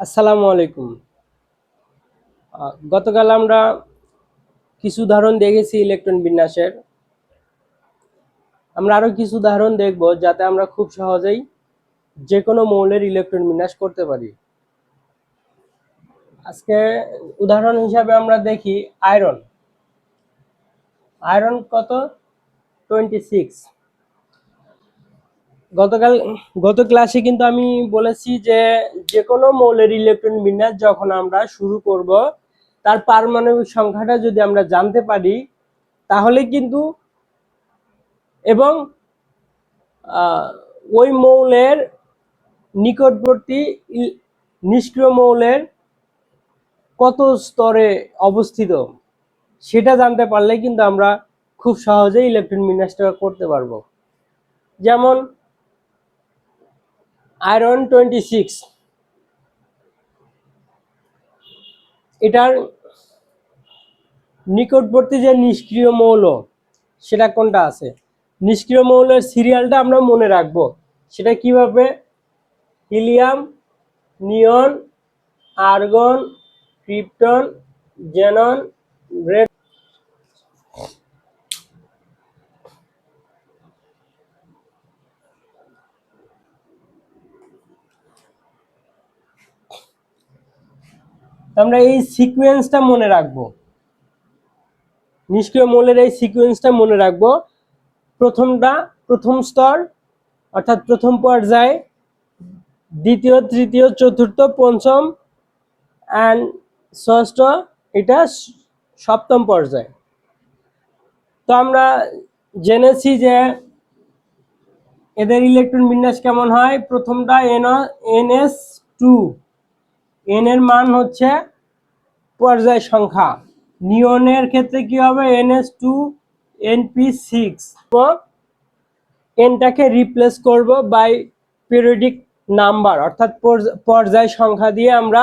আসসালামু আলাইকুম। গতকাল আমরা কিছু উদাহরণ দেখেছি ইলেকট্রন বিন্যাসের। আমরা আরো কিছু উদাহরণ দেখব যাতে আমরা খুব সহজেই যে কোনো মৌলের ইলেকট্রন বিন্যাস করতে পারি। আজকে উদাহরণ হিসাবে আমরা দেখি আয়রন। আয়রন কত? 26। গত ক্লাসে কিন্তু আমি বলেছি যে কোনো মৌলের ইলেকট্রন বিন্যাস যখন আমরা শুরু করব, তার পারমাণবিক সংখ্যাটা যদি আমরা জানতে পারি তাহলে কিন্তু এবং ওই মৌলের নিকটবর্তী নিষ্ক্রিয় মৌলের কত স্তরে অবস্থিত সেটা জানতে পারলে কিন্তু আমরা খুব সহজেই ইলেকট্রন বিন্যাসটা করতে পারবো। যেমন আয়রন 26, এটার নিকটবর্তী যে নিষ্ক্রিয় মৌল সেটা কোনটা আছে, নিষ্ক্রিয় মৌলের সিরিয়ালটা আমরা মনে রাখবো। সেটা কিভাবে? হিলিয়াম, নিয়ন, আর্গন, ক্রিপ্টন, জেনন, রেড। আমরা এই সিকোয়েন্সটা মনে রাখবো, নিষ্ক্রিয় মৌলের এই সিকোয়েন্সটা মনে রাখবো। প্রথম স্তর অর্থাৎ প্রথম পর্যায়ে, দ্বিতীয়, তৃতীয়, চতুর্থ, পঞ্চম অ্যান্ড ষষ্ঠ, এটা সপ্তম পর্যায়ে। তো আমরা জেনেছি যে এদের ইলেকট্রন বিন্যাস কেমন হয়। প্রথমটা NS2, এন এর মান হচ্ছে পর্যায় সংখ্যা। নিয়নের ক্ষেত্রে কি হবে? NS2NP6। এনটাকে রিপ্লেস করব বাই পিরিয়ডিক নাম্বার, অর্থাৎ পর্যায় সংখ্যা দিয়ে আমরা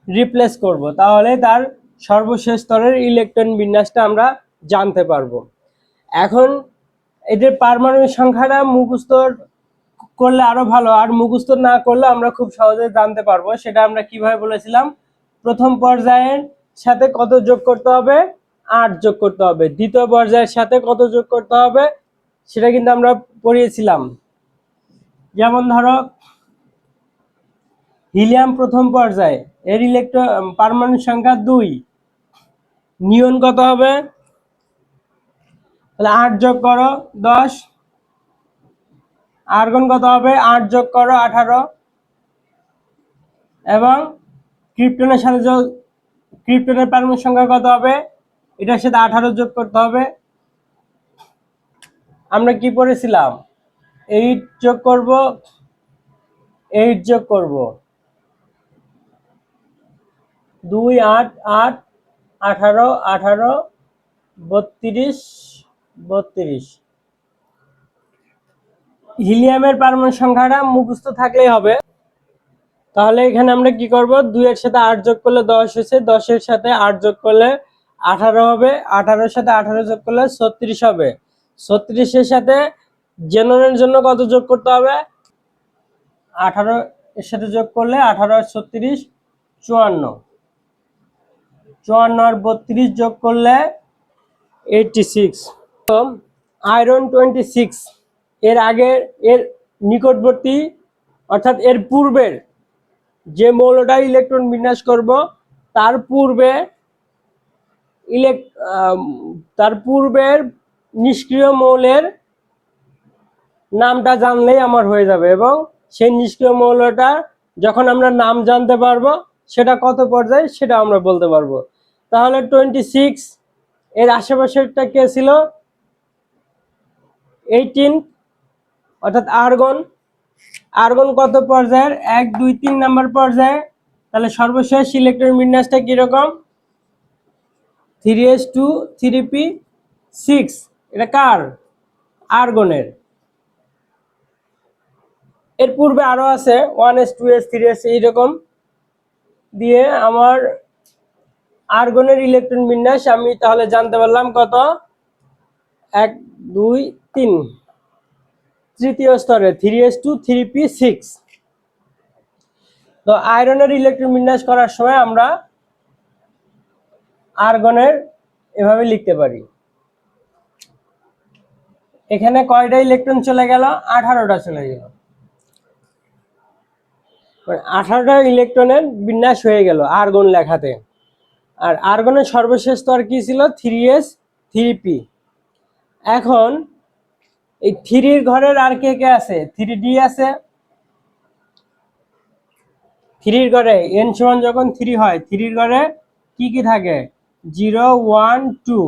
রিপ্লেস করব, তাহলে তার সর্বশেষ স্তরের ইলেকট্রন বিন্যাসটা আমরা জানতে পারবো। এখন এদের পারমাণবিক সংখ্যাটা মুখস্থ করলে আরো ভালো, আর মুখস্থ না করলে আমরা খুব সহজে জানতে পারবো। সেটা আমরা কিভাবে বলেছিলাম? প্রথম পর্যায়ের সাথে কত যোগ করতে হবে? 8 যোগ করতে হবে। দ্বিতীয় পর্যায়ের সাথে কত যোগ করতে হবে সেটা কিন্তু আমরা পড়িয়েছিলাম। যেমন ধরো হিলিয়াম প্রথম পর্যায়ে, এর পারমাণবিক সংখ্যা 2। নিয়ন কত হবে? তাহলে 8 যোগ করো 10। আর্গন কত হবে? 8 যোগ করো 18। এবং ক্রিপ্টনের সাথে ক্রিপ্টনের পারমাণবিক সংখ্যা কত হবে? এটার সাথে 18 যোগ করতে হবে। আমরা কি পড়েছিলাম? 8 যোগ করব, 8 যোগ করব 2, 8, 8, 18, 18, 32, 32। হিলিয়ামের পারমাণবিক সংখ্যাটা মুখস্থ থাকলেই হবে। তাহলে এখানে আমরা কি করব? 2 এর সাথে 8 যোগ করলে 10 হয়েছে, 10 এর সাথে 8 যোগ করলে 18 হবে, 18 এর সাথে 18 যোগ করলে 36 হবে। 36 এর সাথে জেননের জন্য কত যোগ করতে হবে? 18 এর সাথে যোগ করলে 18 আর 36 54, 54 আর 32 যোগ করলে 86। তো আয়রন 26 এর আগের, এর নিকটবর্তী অর্থাৎ এর পূর্বের যে মৌলটা ইলেকট্রন বিন্যাস করব তার পূর্বের নিষ্ক্রিয় মৌলের নামটা জানলেই আমার হয়ে যাবে, এবং সেই নিষ্ক্রিয় মৌলটা যখন আমরা নাম জানতে পারবো সেটা কত পর্যায়ে সেটা আমরা বলতে পারবো। তাহলে 26 এর আশেপাশেরটা কে ছিল? 18, অর্থাৎ আর্গন। আর্গন কত পর্যায়ের? 1, 2, 3 নাম্বার পর্যায়ে। তাহলে সর্বশেষ ইলেকট্রন বিন্যাসটা কিরকম? 3s2 3p6। এটা কার? আর্গনের। এর পূর্বে আরো আছে 1s 2s 3s, এইরকম দিয়ে আমার আর্গনের ইলেকট্রন বিন্যাস আমি তাহলে জানতে পারলাম কত? 1, 2, 3, তৃতীয় স্তরে 3s2 3p6। তো আয়রনের ইলেকট্রন বিন্যাস করার সময় আমরা আর্গনের এভাবে লিখতে পারি। এখানে কয়টা ইলেকট্রন চলে গেল? 18টা চলে গেল। 18টা ইলেকট্রনের বিন্যাস হয়ে গেল আর্গন লেখাতে। আর আর্গনের সর্বশেষ স্তর কি ছিল? 3s 3p। এখন এই 3 ঘরের আর কে কে আছে? 3d আছে। 3 ঘরে n সমান যখন 3 হয়, 3 ঘরে কি কি থাকে? 0 1 2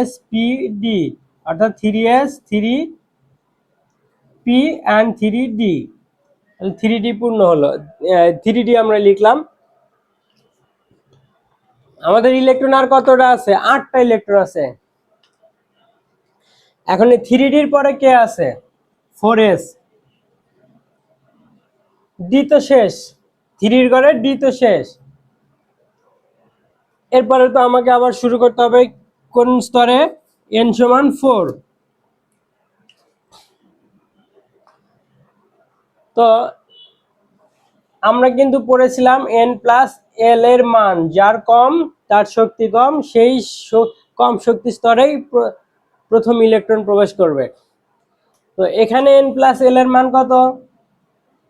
s p d, অর্থাৎ 3s 3p and 3d। 3d পূর্ণ হলো, 3d আমরা লিখলাম। আমাদের ইলেকট্রন আর কতটা আছে? 8টা ইলেকট্রন আছে। এখন এই 3d পরে কে আছে? 4s। d তো শেষ, 3 ঘরে d তো শেষ। এরপরে তো আমাকে আবার শুরু করতে হবে কোন স্তরে? n সমান 4। তো আমরা কিন্তু পড়েছিলাম n+l এর মান যার কম তার শক্তি কম, সেই কম শক্তি স্তরেই প্রথম ইলেকট্রন প্রবেশ করবে। তো এখানে n+l এর মান কত?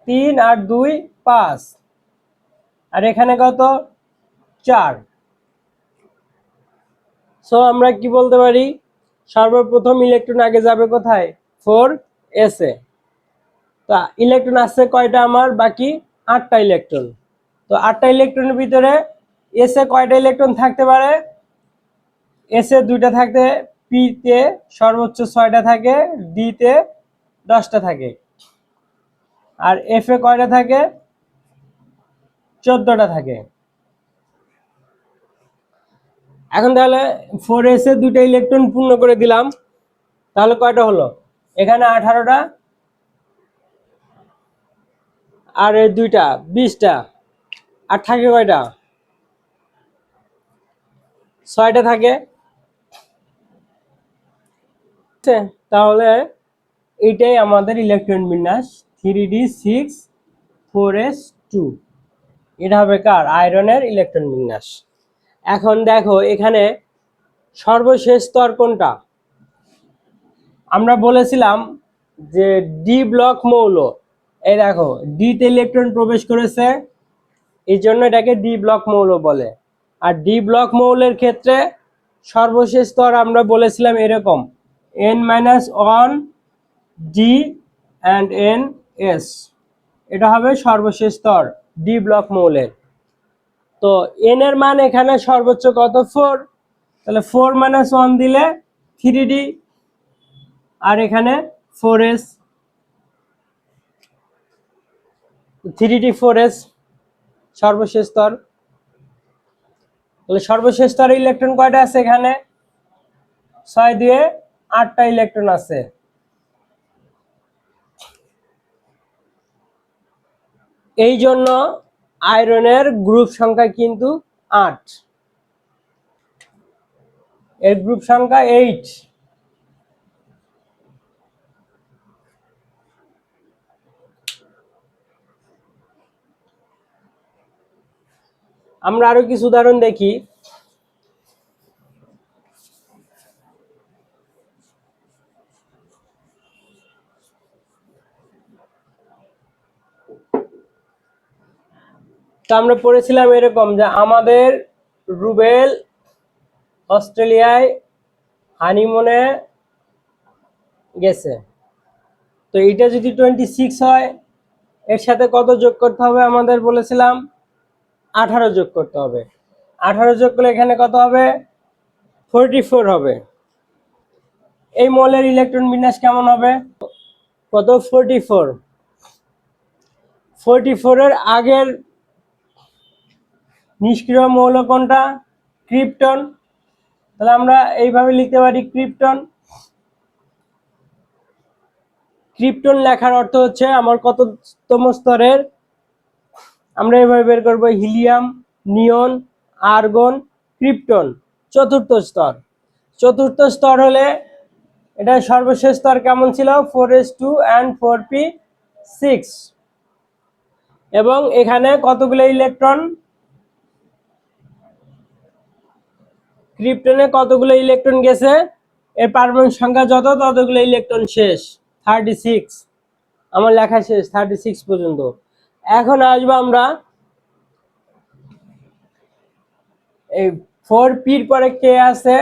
3 আর 2 5, আর এখানে কত? 4। সো আমরা কি বলতে পারি? সর্বপ্রথম ইলেকট্রন আগে যাবে কোথায়? 4s এ। তা ইলেকট্রন আছে কয়টা আমার? বাকি 8টা ইলেকট্রন। তো 8টা ইলেকট্রনের ভিতরে s এ কয়টা ইলেকট্রন থাকতে পারে? s এ 2টা থাকে, p তে সর্বোচ্চ 6টা থাকে, d তে 10টা থাকে, আর f এ কয়টা থাকে? 14টা থাকে। এখন তাহলে 4s এ 2টা ইলেকট্রন পূর্ণ করে দিলাম, তাহলে কয়টা হলো? এখানে 18টা, আর এই 2টা 20টা, আর থাকে কয়টা? 6টা থাকে। তাহলে এইটাই আমাদের ইলেকট্রন বিন্যাস 3d6 4s2। এটা হবে কার? আয়রনের ইলেকট্রন বিন্যাস। এখন দেখো এখানে সর্বশেষ স্তর কোনটা? আমরা বলেছিলাম যে ডি ব্লক মৌল। এই দেখো ডি তে ইলেকট্রন প্রবেশ করেছে, এই জন্য এটাকে ডি ব্লক মৌল বলে। আর ডি ব্লক মৌলের ক্ষেত্রে সর্বশেষ স্তর আমরা বলেছিলাম এরকম n-1 d and n s। এটা হবে সর্বশেষ স্তর ডি ব্লক মৌলের। তো n এর মান এখানে সর্বোচ্চ কত? 4। তাহলে 4 - 1 দিলে 3d, আর এখানে 4s, 3d 4s সর্বশেষ স্তর। তাহলে সর্বশেষ স্তরে ইলেকট্রন কয়টা আছে? এখানে 6 দিয়ে 8টা ইলেকট্রন আছে। এই জন্য আয়রনের গ্রুপ সংখ্যা কিন্তু 8, এর গ্রুপ সংখ্যা 8। আমরা আরো কিছু উদাহরণ দেখি। তো আমরা পড়েছিলাম এরকম যে আমাদের রুবেল অস্ট্রেলিয়ায় হানিমুনে গেছে। তো এটা যদি 26 হয়, এর সাথে কত যোগ করতে হবে? আমাদের বলেছিলাম 18 যোগ করতে হবে। 18 যোগ করলে এখানে কত হবে? 44 হবে। এই মৌলের ইলেকট্রন বিন্যাস কেমন হবে? কত? 44। 44 এর আগের নিষ্ক্রিয় মৌল কোনটা? ক্রিপ্টন। তাহলে আমরা এইভাবে লিখতে পারি ক্রিপ্টন। ক্রিপ্টন লেখার অর্থ হচ্ছে আমার কততম স্তরের? আমরা এভাবে বের করব হিলিয়াম, নিয়ন, আর্গন, ক্রিপ্টন, চতুর্থ স্তর। চতুর্থ স্তর হলে এটা সর্বশেষ স্তর কেমন ছিল? 4s2 and 4p6। এবং এখানে কতগুলো ইলেকট্রন, ক্রিপ্টনে কতগুলো ইলেকট্রন গেছে, এর পারমাণবিক সংখ্যা যত ততগুলো ইলেকট্রন শেষ, 36। আমার লেখা শেষ 36 পর্যন্ত। এখন আসবো আমরা এই 4p এর পরে কে আছে,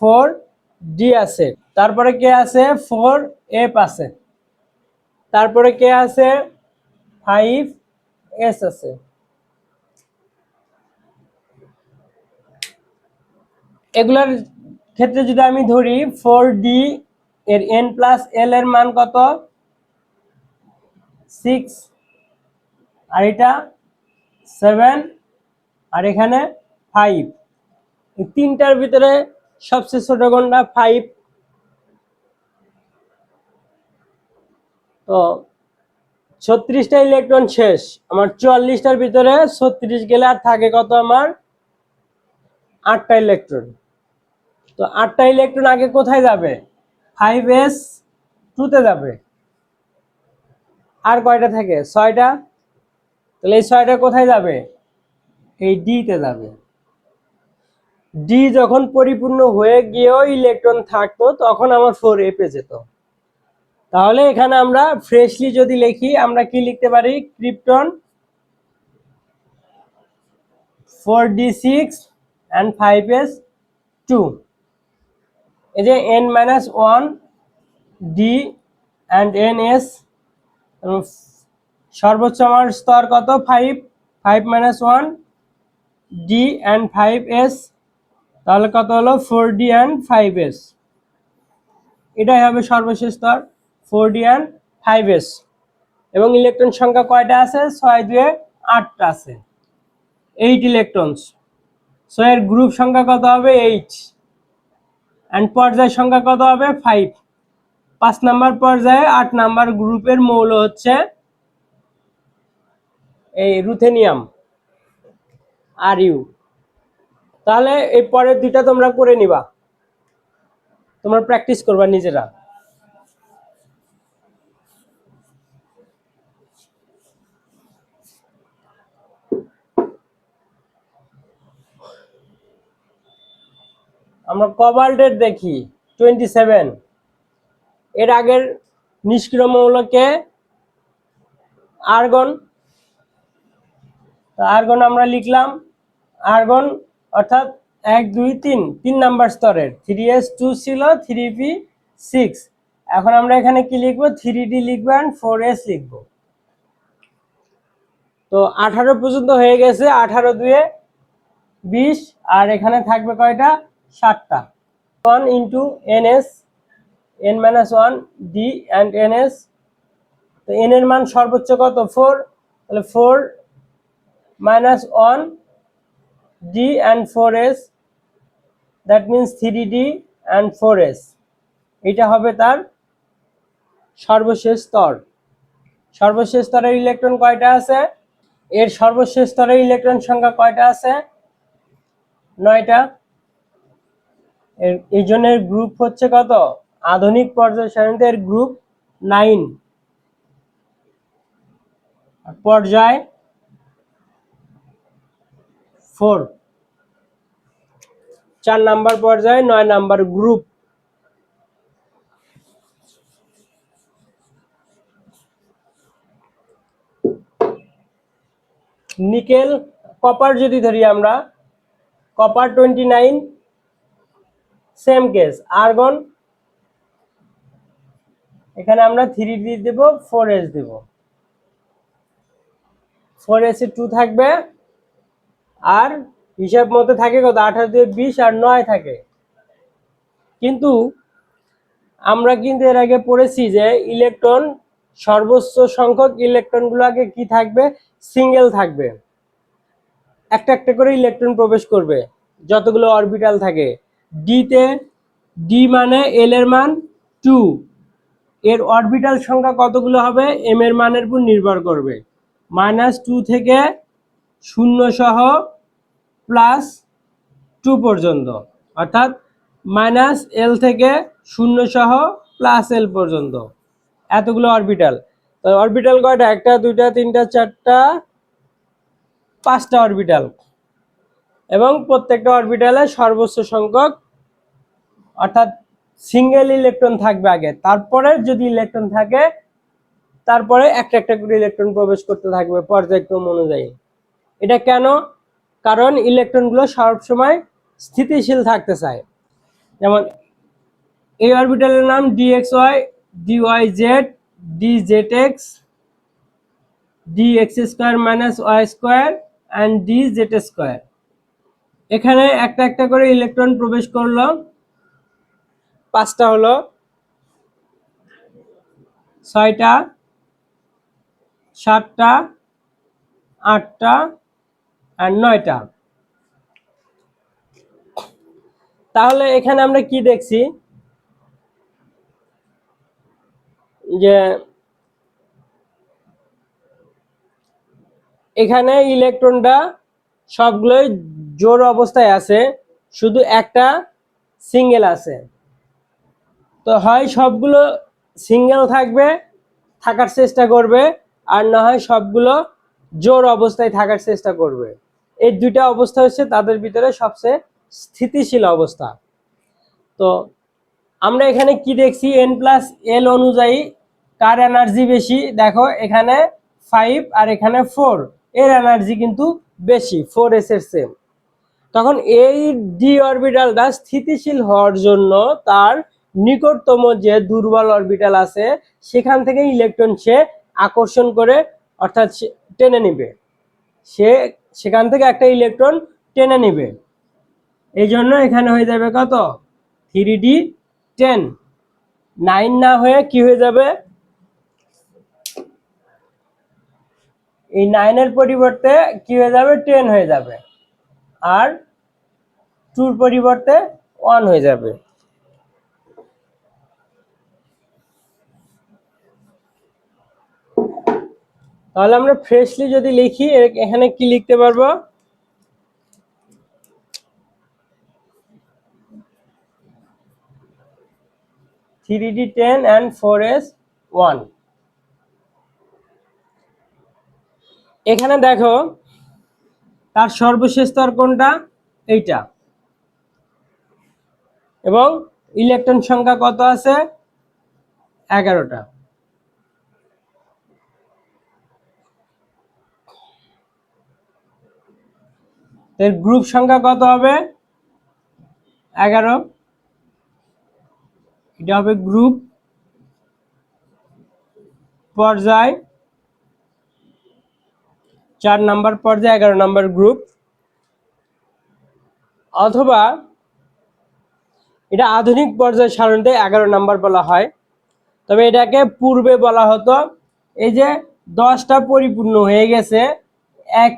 4d আছে, তারপরে কে আছে, 4f আছে, তারপরে কে আছে, 5s আছে। এগুলোর ক্ষেত্রে যদি আমি ধরি 4d এর n+l এর মান কত, 6, আর এটা 7, আর এখানে 5। এই তিনটার ভিতরে সবচেয়ে ছোট কোনটা, 5। তো 36টা ইলেকট্রন শেষ, আমার 44টার ভিতরে 36 গেলে আর থাকে কত, আমার 8টা ইলেকট্রন। তো 8টা ইলেকট্রন আগে কোথায় যাবে, 5s2 তে যাবে। আর কয়টা থাকে, 6টা। তাহলে এই 6টা কোথায় যাবে, এই ডি তে যাবে। ডি যখন পরিপূর্ণ হয়ে গিয়েও ইলেকট্রন থাকতো তখন আমার 4f এ যেত। তাহলে এখানে আমরা ফ্রেশলি যদি লিখি, আমরা কি লিখতে পারি, ক্রিপ্টন 4d6 and 5s2। এই যে n-1 d and ns, সর্বোচ্চ আমার স্তর কত, 5, 5-1 d and 5s, তাহলে কত হলো, 4d and 5s। এটাই হবে সর্বশেষ স্তর, 4d and 5s। এবং ইলেকট্রন সংখ্যা কয়টা আছে, 6 2 8টা আছে, 8 ইলেকট্রনস। সো এর গ্রুপ সংখ্যা কত হবে, 8, এন্ড পর্যায় সংখ্যা কত হবে, 5। 5 নাম্বার পর্যায়ে 8 নাম্বার গ্রুপের মৌল হচ্ছে এই রুথেনিয়াম, Ru। তাহলে এই পরের দুইটা তোমরা করে নিবা, তোমরা প্র্যাকটিস করবা নিজেরা। আমরা কোবাল্টের দেখি 27। এর আগের নিষ্ক্রিয় মৌলকে আর্গন। আর্গন আমরা লিখলাম, আর্গন অর্থাৎ 1 2 3 3 নাম্বার স্তরের, 3s2 ছিল, 3p6। এখন আমরা এখানে কি লিখবো, 3d লিখবো and 4s লিখবো। তো 18 পর্যন্ত হয়ে গেছে, 18 2 20, আর এখানে থাকবে কয়টা, 7টা। 1 into ns, n-1 d and ns। তো n এর মান সর্বোচ্চ কত, 4, তাহলে 4-1 d and 4s, that means 3d and 4s। এটা হবে তার সর্বশেষ স্তর। সর্বশেষ স্তরের ইলেকট্রন কয়টা আছে, এর সর্বশেষ স্তরের ইলেকট্রন সংখ্যা কয়টা আছে, 9টা। এই জনের গ্রুপ হচ্ছে কত, আধুনিক পর্যায় সারণীতে এর গ্রুপ 9। পর্যায় 4, 4 নাম্বার পর্যায়ে 9 নাম্বার গ্রুপ। নিকেল কপার যদি ধরি আমরা, কপার 29, সেম কেস। আর্গন এখানে আমরা 3d দেব, 4s দেব, 4s এ 2 থাকবে, আর হিসাব মতো থাকে কত, 18 2 20, আর 9 থাকে। কিন্তু আমরা কিন্তু এর আগে পড়েছি যে ইলেকট্রন, সর্বোচ্চ সংখ্যক ইলেকট্রনগুলো আগে কি থাকবে, সিঙ্গেল থাকবে, একটা একটা করে ইলেকট্রন প্রবেশ করবে যতগুলো অরবিটাল থাকে। ডিতে, ডি মানে এল এর মান 2, এর অরবিটাল সংখ্যা কতগুলো হবে, এম এর মানের উপর নির্ভর করবে। -2 থেকে 0 সহ +2 পর্যন্ত, অর্থাৎ -l থেকে 0 সহ +l পর্যন্ত, এতগুলো অরবিটাল। অরবিটাল কয়টা, 1 2 3 4 5টা অরবিটাল এবং প্রত্যেকটা অরবিটালে সর্বোচ্চ সংখ্যক অর্থাৎ সিঙ্গেল ইলেকট্রন থাকবে আগে, তারপরে যদি ইলেকট্রন থাকে তারপরে একটা একটা করে ইলেকট্রন প্রবেশ করতে থাকবে পর্যায়ক্রম অনুযায়ী। এটা কেন? কারণ ইলেকট্রনগুলো সবসময় স্থিতিশীল থাকতে চায়। যেমন এই অরবিটালের নাম DXY, DYZ, DZX, DX square minus Y square and DZ square. এখানে একটা একটা করে ইলেকট্রন প্রবেশ করলো, 5টা হলো, 6টা, 7টা, 8টা আর 9টা। তাহলে এখানে আমরা কি দেখছি যে এখানে ইলেকট্রনটা সবগুলোই জোড় অবস্থায় আছে, শুধু একটা সিঙ্গেল আছে। তো হয় সবগুলো সিঙ্গেল থাকবে, থাকার চেষ্টা করবে, আর না হয় সবগুলো জোড় অবস্থায় থাকার চেষ্টা করবে। এই দুইটা অবস্থা হচ্ছে তাদের ভিতরে সবচেয়ে স্থিতিশীল অবস্থা। তো আমরা এখানে কি দেখছি, n+l অনুযায়ী কার এনার্জি বেশি? দেখো এখানে 5 আর এখানে 4, এর এনার্জি কিন্তু বেশি 4s এর চেয়ে। তখন এই ডি অরবিটালটা স্থিতিশীল হওয়ার জন্য তার নিকটতম যে দুর্বল অরবিটাল আছে সেখান থেকে ইলেকট্রন সে আকর্ষণ করে, অর্থাৎ টেনে নিবে, সে সেখান থেকে একটা ইলেকট্রন টেনে নিবে। এই জন্য এখানে হয়ে যাবে কত? 3d10। 9 না হয়ে কি হয়ে যাবে? এই 9 এর পরিবর্তে কি হয়ে যাবে? 10 হয়ে যাবে, আর 2 পরিবর্তে 1 হয়ে যাবে। তাহলে আমরা ফ্রেশলি যদি লিখি এখানে কি লিখতে পারবো? 3d10 and 4s1। এখানে দেখো তার সর্বশেষ স্তর কোনটা? এইটা। এবং ইলেকট্রন সংখ্যা কত আছে? 11টা। এর গ্রুপ সংখ্যা কত হবে? 11। এটা হবে গ্রুপ পর্যায়, 4 নাম্বার পর্যায়, 11 নাম্বার গ্রুপ। অথবা এটা আধুনিক পর্যায় সারণীতে 11 নাম্বার বলা হয়, তবে এটাকে পূর্বে বলা হতো এই যে 10টা পরিপূর্ণ হয়ে গেছে এক,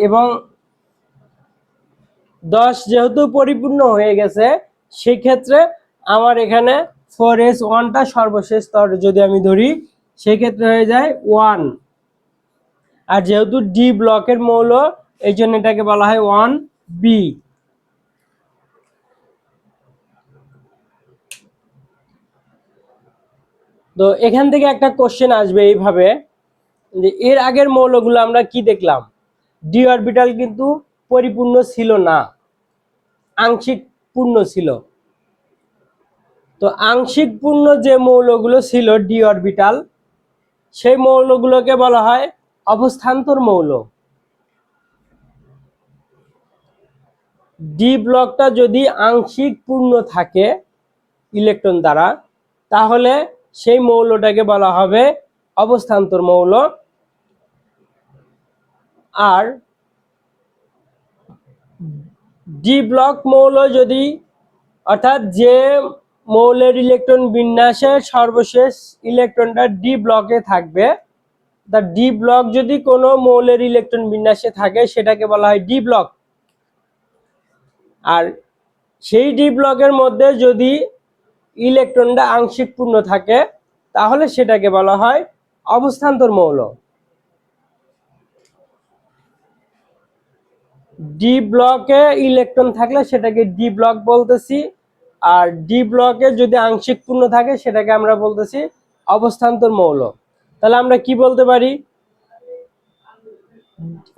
এবং 10 যেহেতু পরিপূর্ণ হয়ে গেছে সেক্ষেত্রে আমার এখানে 4s1টা সর্বশেষ স্তর যদি আমি ধরি সেক্ষেত্রে হয়ে যায় 1। আর যেহেতু ডি ব্লকের মৌল এই জন্য এটাকে বলা হয় 1b। তো এখান থেকে একটা কোশ্চেন আসবে এইভাবে যে এর আগের মৌলগুলো আমরা কি দেখলাম? ডি অরবিটাল কিন্তু পরিপূর্ণ ছিল না, আংশিক পূর্ণ ছিল। তো আংশিক পূর্ণ যে মৌলগুলো ছিল ডি অরবিটাল, সেই মৌলগুলোকে বলা হয় অবস্থান্তর মৌল। ডি ব্লকটা যদি আংশিক পূর্ণ থাকে ইলেকট্রন দ্বারা তাহলে সেই মৌলটাকে বলা হবে অবস্থান্তর মৌল। আর ডি ব্লক মৌল যদি, অর্থাৎ যে মৌলের ইলেকট্রন বিন্যাসের সর্বশেষ ইলেকট্রনটা ডি ব্লকে থাকবে, তা ডি ব্লক যদি কোনো মৌলের ইলেকট্রন বিন্যাসে থাকে সেটাকে বলা হয় ডি ব্লক। আর সেই ডি ব্লকের মধ্যে যদি ইলেকট্রনটা আংশিক পূর্ণ থাকে তাহলে সেটাকে বলা হয় অবস্থান্তর মৌল। ডি ব্লকে ইলেকট্রন থাকলে সেটাকে ডি ব্লক বলতেছি, আর ডি ব্লকে যদি আংশিক পূর্ণ থাকে সেটাকে আমরা বলতেছি অবস্থান্তর মৌল। তাহলে আমরা কি বলতে পারি?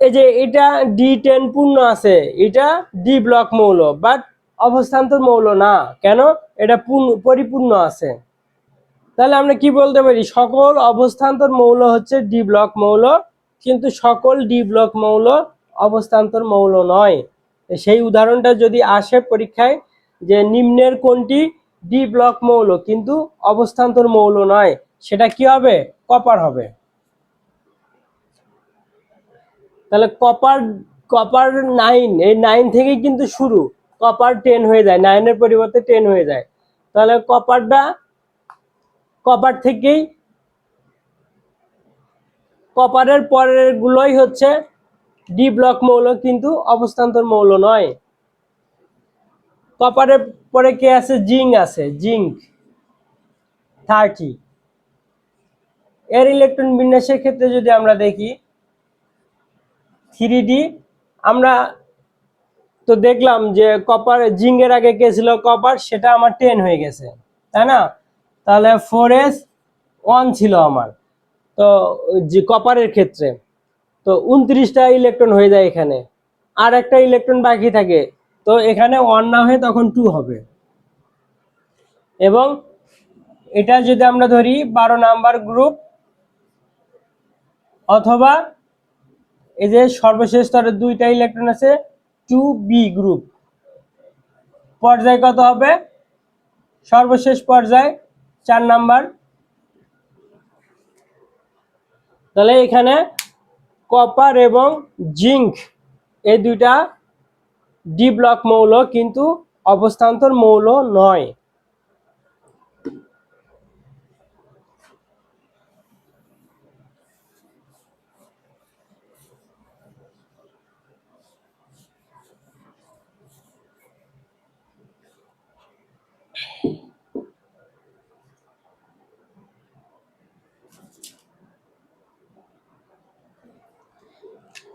এই যে এটা D10 পূর্ণ আছে, এটা ডি ব্লক মৌল, বাট অবস্থান্তর মৌল না। কেন? এটা পরিপূর্ণ আছে। তাহলে আমরা কি বলতে পারি? সকল অবস্থান্তর মৌল হচ্ছে ডি ব্লক মৌল, কিন্তু সকল ডি ব্লক মৌল অবস্থান্তর মৌল নয়। সেই উদাহরণটা যদি আসে পরীক্ষায় যে নিম্নের কোনটি ডি ব্লক মৌল কিন্তু অবস্থান্তর মৌল নয়, সেটা কি হবে? কপার হবে। তাহলে কপার, কপার 9, এই 9 থেকেই কিন্তু শুরু, কপার 10 হয়ে যায়, 9-এর পরিবর্তে 10 হয়ে যায়। তাহলে কপার থেকেই, কপারের পরের গুলোই হচ্ছে ডি ব্লক মৌল কিন্তু অবস্থান্তর মৌল নয়। কপারের পরে কে আছে? জিঙ্ক আছে, জিঙ্ক 30। এর ইলেকট্রন বিন্যাসের ক্ষেত্রে যদি আমরা দেখি 3D, আমরা তো দেখলাম যে কপার, জিঙ্কের আগে কে ছিল? কপার, সেটা আমার 10 হয়ে গেছে, তাই না? তাহলে 4s1 ছিল আমার, তো যে কপারের ক্ষেত্রে তো 29টা ইলেকট্রন হয়ে যায় এখানে, আর একটা ইলেকট্রন বাকি থাকে, তো এখানে 1 না হয়ে তখন 2 হবে। এবং এটা যদি আমরা ধরি 12 নাম্বার গ্রুপ, অথবা এই যে সর্বশেষ স্তরে 2টা ইলেকট্রন আছে 2B গ্রুপ, পর্যায় কত হবে? সর্বশেষ পর্যায় 4 নাম্বার। তাহলে এখানে কপার এবং জিঙ্ক এই দুইটা ডি ব্লক মৌল কিন্তু অবস্থান্তর মৌল নয়।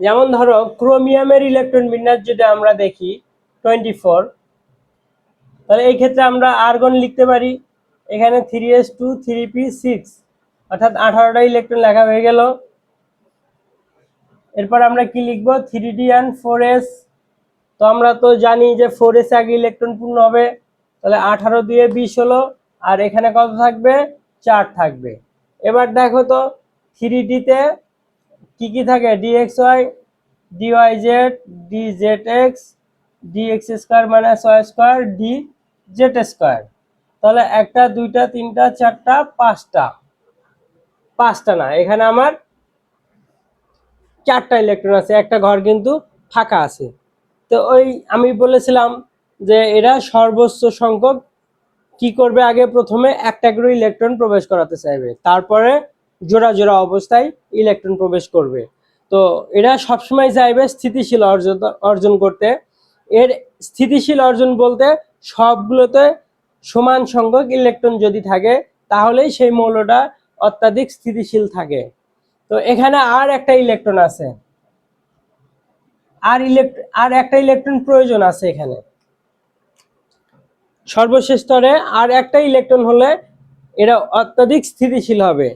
যেমন ধরো ক্রোমিয়ামের ইলেকট্রন বিন্যাস যদি আমরা দেখি 24, তাহলে এই ক্ষেত্রে আমরা আর্গন লিখতে পারি, এখানে 3s2 3p6, অর্থাৎ 18টা ইলেকট্রন লেখা হয়ে গেল। এরপর আমরা কি লিখবো? 3d and 4s, তো আমরা তো জানি যে 4s আগে ইলেকট্রন পূর্ণ হবে, তাহলে 18 দিয়ে 20 হলো, আর এখানে কত থাকবে? 4 থাকবে। এবার দেখো তো 3d তে কি কি থাকে? dxy, dyz, dzx, dx square minus y square, dz square. তাহলে 1টা 2টা 3টা 4টা 5টা, 5টা না, এখানে আমার 4টা ইলেকট্রন আছে, একটা ঘর কিন্তু ফাঁকা আছে। তো ওই আমি বলেছিলাম যে এরা সর্বোচ্চ সংখ্যক কি করবে? আগে প্রথমে একটা করে ইলেকট্রন প্রবেশ করাতে চাইবে, তারপরে জোড়া জোড়া অবস্থায় ইলেকট্রন প্রবেশ করবে। তো এরা সবসময় চাইবে স্থিতিশীল অর্জন করতে। এর স্থিতিশীল অর্জন বলতে সবগুলোতে সমান সংখ্যক ইলেকট্রন যদি থাকে তাহলেই সেই মৌলটা অত্যাধিক স্থিতিশীল থাকে। তো এখানে আর একটা ইলেকট্রন আছে, আর একটা ইলেকট্রন প্রয়োজন আছে এখানে সর্বশেষ স্তরে, আর একটা ইলেকট্রন হলে এরা অত্যাধিক স্থিতিশীল হবে।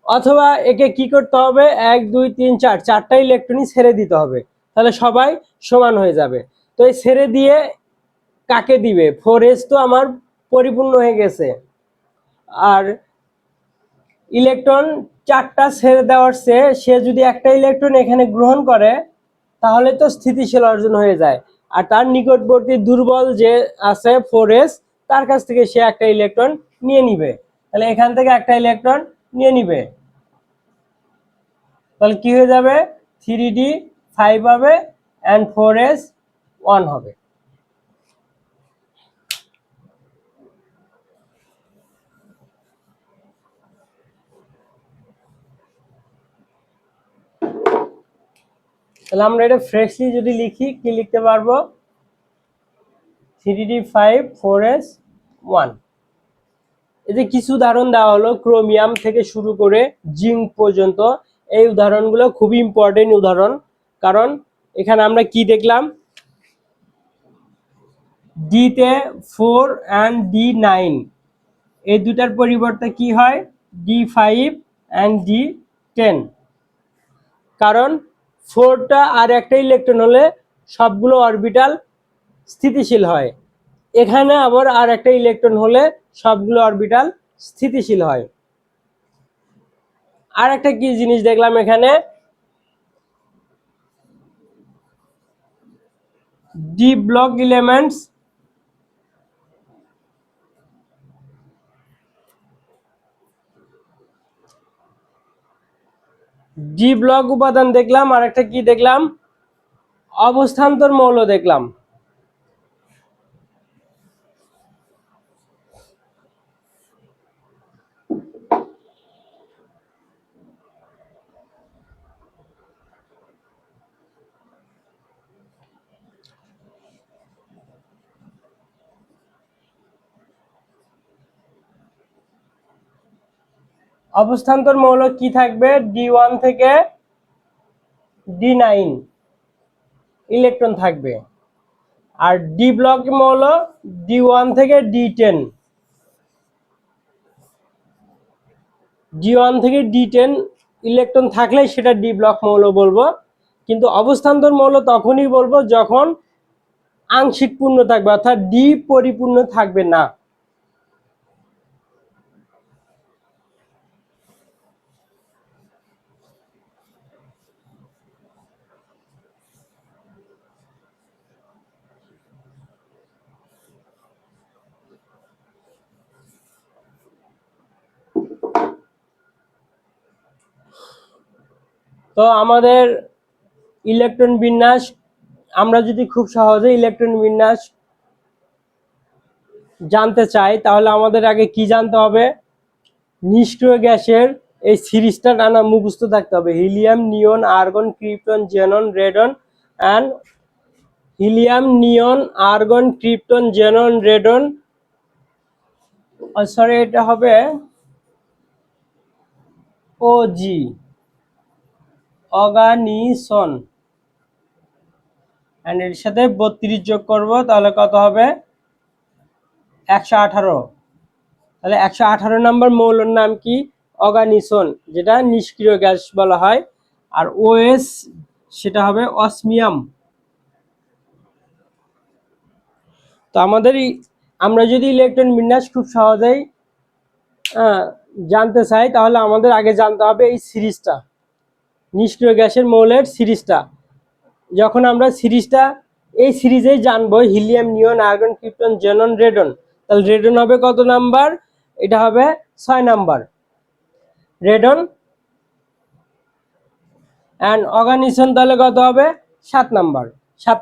অথবা একে কি করতে হবে? 1 2 3 4, 4টা ইলেকট্রনই ছেড়ে দিতে হবে, তাহলে সবাই সমান হয়ে যাবে। তো এই ছেড়ে দিয়ে কাকে দিবে? 4s তো আমার পরিপূর্ণ হয়ে গেছে, আর ইলেকট্রন 4টা ছেড়ে দেওয়ার চেয়ে সে যদি একটা ইলেকট্রন এখানে গ্রহণ করে তাহলে তো স্থিতিশীল অর্জন হয়ে যায়। আর তার নিকটবর্তী দুর্বল যে আছে 4s, তার কাছ থেকে সে একটা ইলেকট্রন নিয়ে নিবে, তাহলে এখান থেকে একটা ইলেকট্রন নিয়ে নিবে, তাহলে কি হয়ে যাবে? 3d 5 হবে and 4s 1 হবে। তাহলে আমরা এটা ফ্রেশলি যদি লিখি কি লিখতে পারবো? 3d 5 4s 1। এই যে কিছু উদাহরণ দেওয়া হলো ক্রোমিয়াম থেকে শুরু করে জিঙ্ক পর্যন্ত, এই উদাহরণগুলো খুবই ইম্পর্টেন্ট উদাহরণ। কারণ এখানে আমরা কি দেখলাম? ডি তে 4 and D9, এই দুটার পরিবর্তে কি হয়? D5 and D10। কারণ 4টা আর একটা ইলেকট্রন হলে সবগুলো অরবিটাল স্থিতিশীল হয়। এখানে আবার আর একটা ইলেকট্রন হলে সবগুলো অরবিটাল স্থিতিশীল হয়। আর একটা কি জিনিস দেখলাম এখানে, D block elements, D block উপাদান দেখলাম, আর একটা কি দেখলাম, অবস্থান্তর মৌল দেখলাম। অবস্থান্তর মৌল কি থাকবে, D1 থেকে D9 ইলেকট্রন থাকবে। আর ডি ব্লক মৌল D1 থেকে D10, D1 থেকে D10 ইলেকট্রন থাকলে সেটা ডি ব্লক মৌল বলবো। কিন্তু অবস্থান্তর মৌল তখনই বলবো যখন আংশিক পূর্ণ থাকবে, অর্থাৎ ডি পরিপূর্ণ থাকবে না। তো আমাদের ইলেকট্রন বিন্যাস, আমরা যদি খুব সহজে ইলেকট্রন বিন্যাস জানতে চাই তাহলে আমাদের আগে কি জানতে হবে, নিষ্ক্রিয় গ্যাসের এই সিরিজটা টানা মুখস্থ থাকতে হবে। Helium, neon, argon, krypton, xenon, radon and helium, neon, argon, krypton, xenon, radon, sorry এটা হবে ওজি, অর্গানিসন। অ্যান্ড এর সাথে 32 যোগ করব তাহলে কত হবে, 118। তাহলে 118 নম্বর মৌলের নাম কি, অর্গানিসন, যেটা নিষ্ক্রিয় গ্যাস বলা হয়। আর ওএস সেটা হবে অসমিয়াম। তো আমরা যদি ইলেকট্রন বিন্যাস খুব সহজেই জানতে চাই তাহলে আমাদের আগে জানতে হবে এই সিরিজটা, নিষ্ক্রিয় গ্যাসের মৌলের সিরিজটা। যখন আমরা এই সিরিজেই জানবো হিলিয়াম, নিয়ন, আর্গন, ক্রিপ্টন, জেনন, রেডন, তাহলে রেডন হবে কত নাম্বার, এটা হবে 6 নাম্বার রেডন। অ্যান্ড অর্গানিসন তাহলে কত হবে, 7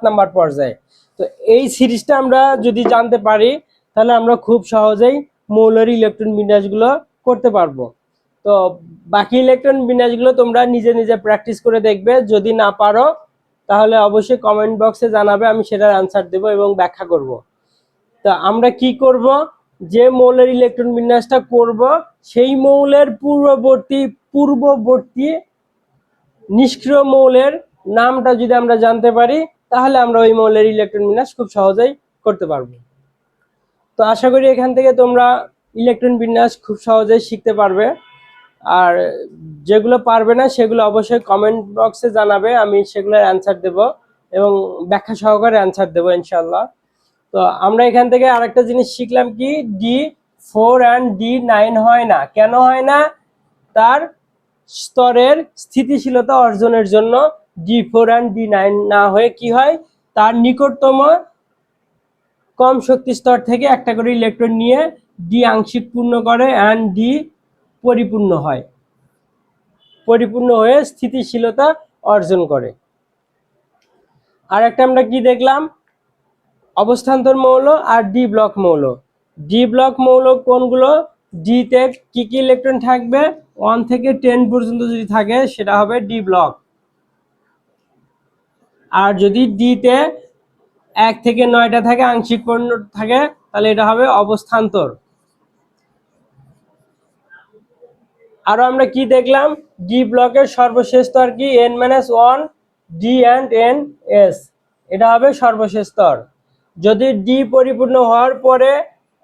নাম্বার পর্যায়ে। তো এই সিরিজটা আমরা যদি জানতে পারি তাহলে আমরা খুব সহজেই মৌলের ইলেকট্রন বিন্যাসগুলো করতে পারবো। তো বাকি ইলেকট্রন বিন্যাসগুলো তোমরা নিজে নিজে প্র্যাকটিস করে দেখবে, যদি না পারো তাহলে অবশ্যই কমেন্ট বক্সে জানাবে, আমি সেটার আনসার দেব এবং ব্যাখ্যা করব। তো আমরা কি করব, যে মৌলের ইলেকট্রন বিন্যাসটা করব সেই মৌলের পূর্ববর্তী নিষ্ক্রিয় মৌলের নামটা যদি আমরা জানতে পারি তাহলে আমরা ওই মৌলের ইলেকট্রন বিন্যাস খুব সহজেই করতে পারবো। তো আশা করি এখান থেকে তোমরা ইলেকট্রন বিন্যাস খুব সহজেই শিখতে পারবে। আর যেগুলো পারবে না সেগুলো অবশ্যই কমেন্ট বক্সে জানাবে, আমি সেগুলোর অ্যান্সার দেব এবং ব্যাখ্যা সহকারে অ্যান্সার দেবো ইনশাল্লাহ। তো আমরা এখান থেকে আরেকটা জিনিস শিখলাম কি, D4 and D9 হয় না। কেন হয় না, তার স্তরের স্থিতিশীলতা অর্জনের জন্য D4 and D9 না হয়ে কি হয়, তার নিকটতম কম শক্তি স্তর থেকে একটা করে ইলেকট্রন নিয়ে ডি আংশিক পূর্ণ করে অ্যান্ড ডি পরিপূর্ণ হয়ে স্থিতিশীলতা অর্জন করে। আর একটা আমরা কি দেখলাম, অবস্থান্তর মৌল আর ডি ব্লক মৌল। ডি ব্লক মৌল কোনগুলো, ডিতে কি কি ইলেকট্রন থাকবে, 1 থেকে 10 পর্যন্ত যদি থাকে সেটা হবে ডি ব্লক। আর যদি ডিতে 1 থেকে 9টা থাকে, আংশিক পূর্ণ থাকে, তাহলে এটা হবে অবস্থান্তর। আরো আমরা কি দেখলাম, ডি ব্লকের সর্বশেষ স্তর কি, n-1 D and N S, এটা হবে সর্বশেষ স্তর। যদি ডি পরিপূর্ণ হওয়ার পরে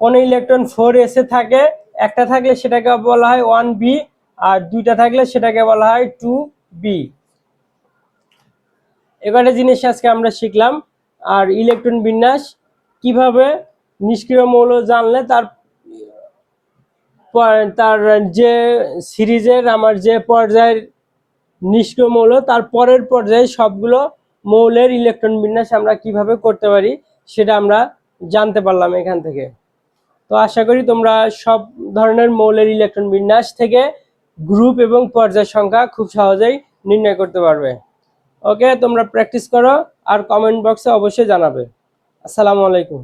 কোনো ইলেকট্রন 4s এ থাকে, একটা থাকলে সেটাকে বলা হয় 1b, আর দুইটা থাকলে সেটাকে বলা হয় 2b। এবারে জিনিস আজকে আমরা শিখলাম। আর ইলেকট্রন বিন্যাস কিভাবে নিষ্ক্রিয় মৌল জানলে তার যে সিরিজের আমার যে পর্যায়ের নিষ্ক্রিয় মৌল তার পরের পর্যায়ে সবগুলো মৌলের ইলেকট্রন বিন্যাস আমরা কিভাবে করতে পারি সেটা আমরা জানতে পারলাম এখান থেকে। তো আশা করি তোমরা সব ধরনের মৌলের ইলেকট্রন বিন্যাস থেকে গ্রুপ এবং পর্যায় সংখ্যা খুব সহজেই নির্ণয় করতে পারবে। ওকে, তোমরা প্র্যাকটিস করো আর কমেন্ট বক্সে অবশ্যই জানাবে। আসসালামু আলাইকুম।